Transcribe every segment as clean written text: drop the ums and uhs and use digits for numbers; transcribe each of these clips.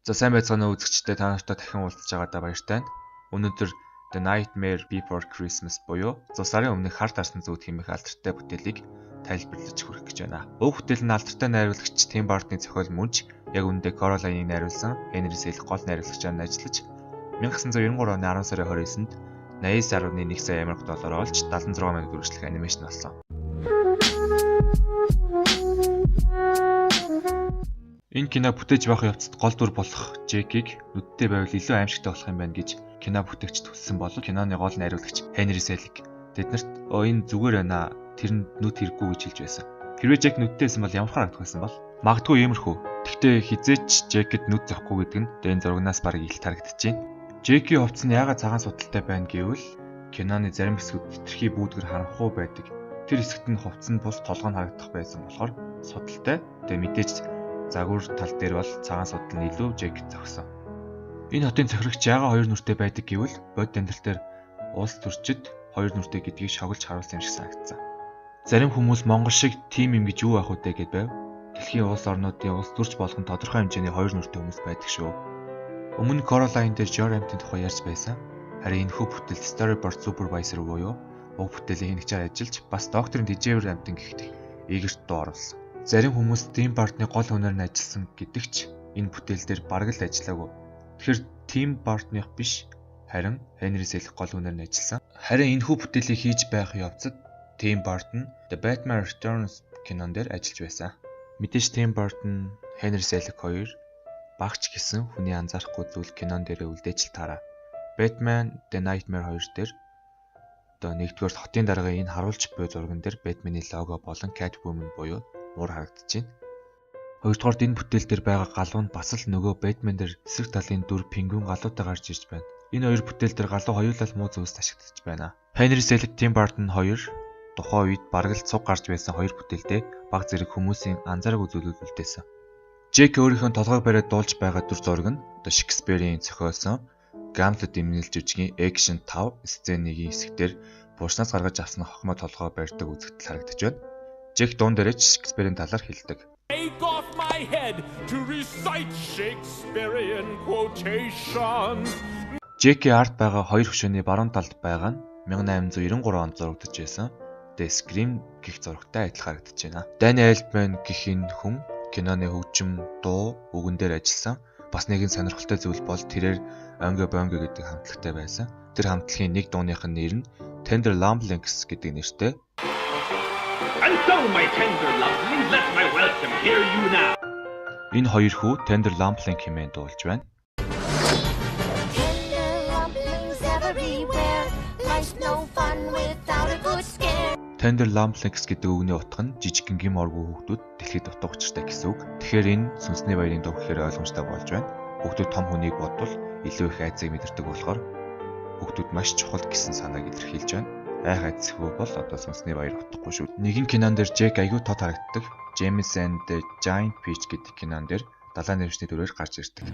За сайн байцгаана уу үзэгчдээ, та нартай дахин уулзч байгаадаа баяртай. Өнөөдөр The Nightmare Before Christmas буюу зун сарын өмнөх хар тарсан зүуд хэмээх алдартай бүтээлийг тайлбарлаж хүргэх гэж байна. Уг бүтээл нь алдартай найруулагч Tim Burton-ы зохиол мөнч яг үүндээ Coraline-ыг найруулсан Henry Selick гол найруулагчаар ажиллаж 1993 оны 10 сарын 29-нд 89.1 сая $80,000 олж 76 минут үргэлжлэх анимашн болсон. Энэ кино бүтээж байх явцад гол дүр болох Джекийг нүдтэй байвал илүү аимшигтай болох юм байна гэж кино бүтээгч төссөн болов киноны гол найруулагч Henry Selick тэднэрт энэ зүгээр байна. Тэр нүд хэрэггүй гэж хэлж байсан. Хэрвээ Джек нүдтэй байсан бол ямар харагдах байсан бол? Магадгүй иймэрхүү. Гэхдээ хизээч Джекэд нүд зохгүй гэдэг нь энэ зурагнаас бараг илт харагдчихээн. Джекийн хувцас нь яагаад цагаан судалтай байна гэвэл киноны зарим хэсгүүд хитрхи бүүдгэр харанхуй байдаг. Тэр хэсэгт нь хувцас нь бус толгой нь харагдах байсан болохоор судалтай. Тэгээ мэдээж загвар тал дээр бол цагаан судал нь илүү Джекэд зогсон. Энэ хотын цохирогч яагаад хоёр нүртэй байдаг гэвэл бод амьдрал дээр улс төрчид хоёр нүртэй гэдгийг шоглож харуулсан юм шиг санагдсан. Зарим хүмүүс Монгол шиг тим юм гэж юу байх вэ гэд байв. Дэлхийн улс орнуудын улс төрч болгон тодорхой хэмжээний хоёр нүртэй хүмүүс байдаг шүү. Өмнө Coraline дээр Joramт-ийн тухай ярьж байсан. Харин энэхүү бүтээлд storyboard supervisor буюу уг бүтээлийн хянагчаар ажиллаж бас докторын Joramт-ийн гихт ээгэрт дуу оруулсан. Зарим хүмүүс Tim Burton-ы гол үнээр нь ажилласан гэдэг ч энэ бүтээл дээр бараг л ажиллаагүй. Тэгэхээр Tim Burton-ых биш харин Henry Selick гол үнээр нь ажилласан. Харин энэхүү бүтээлийг хийж байх явцад Tim Burton The Batman Returns кинон дээр ажиллаж байсан. Мэдээж Tim Burton, Henry Selick хоёр багч гэсэн хүний анзаарахгүй зүйл кинон дээр үлдээж л таараа. Batman The Nightmare 2 дээр одоо нэгдүгээр хотын дараагийн энэ харуулж буй зурган дээр Batman-ы лого болон Catwoman буюу муур харагдаж байна. Хоёрдугаард энэ бүтээл дээр байгаа галуу нь бас л нөгөө Batman дээр эсрэг талын дүр пингвин галуутай гарч ирж байна. Энэ хоёр бүтээл дээр галуу хоёулаа муу зүйлс ашиглаж байна. Henry Selick, Tim Burton хоёр тухайн үед бараг л цуг гарч байсан хоёр бүтээлдээ баг зэрэг хүмүүсийн анзаараагүй зүйлүүд үлдээсэн. Джек өөрийнхөө толгойг бариад дуулж байгаа дүр зураг нь одоо Шекспирийн зохиолсон Hamlet эмнэлж жүжигийн Action 5 сценийн хэсгээр буушнаас гаргаж авсан хохмоо толгой барьдаг үзэгдэл харагдаж байна. Джек дуун дээрээ Шекспирийн талаар хэлдэг. Take off my head to recite Shakespearean quotations. Джекийн арт байгаа хоёр хөшөөний баруун талд байгаа нь 1893 онд зурагдаж байсан The Scream гэх зурагтай адилхан харагдаж байна. Danny Elfman гэх энэ хүн киноны хөгжим, дуу, үгэн дээр ажилласан. Бас нэгэн сонирхолтой зүйл бол тэрээр Ongo Bongo гэдэг хамтлагтай байсан. Тэр хамтлагийн нэг дууных нь нэр нь Tender Lumblings гэдэг нэртэй. And so my tender lumblings, let my welcome hear you now. Энэ хоёр хүү Tender Lumbling хэмээн дуулж байна. Tender Lumblings гэдэг үгний утга нь жижиг гингийн моргүй хүүхдүүд дэлхийд утга учиртай гэсэн үг. Тэгэхээр энэ сүнсний баярын дуу гэхээр ойлгомжтой болж байна. Хүүхдүүд том хүнийг бодвол илүү их айцыг мэдэрдэг болохоор хүүхдүүд маш чухал гэсэн санааг илэрхийлж байна. Айх айцгүй бол одоо сүнсний баяр утгахгүй шүү. Нэгэн кинон дээр Джек аягүй тод харагддаг. James and the Giant Peach гэдэг кинон дээр далайн нэршний дүрээр гарч ирдэг.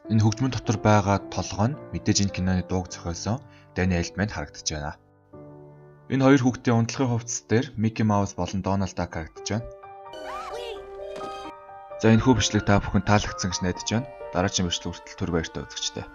Энэ хөгжмөн дотор байгаа толгой нь мэдээж энэ киноны дууг зохиосон Danny Elfman харагдаж байна. Энэ хоёр хүүхдийн унтлагын хувцас дээр Mickey Mouse болон Donald Duck харагдаж байна. За энэ хүү бичлэг та бүхэн таалагдсан гэж найдаж байна. Дараагийн бичлэг хүртэл түр баяртай үзэгчдээ.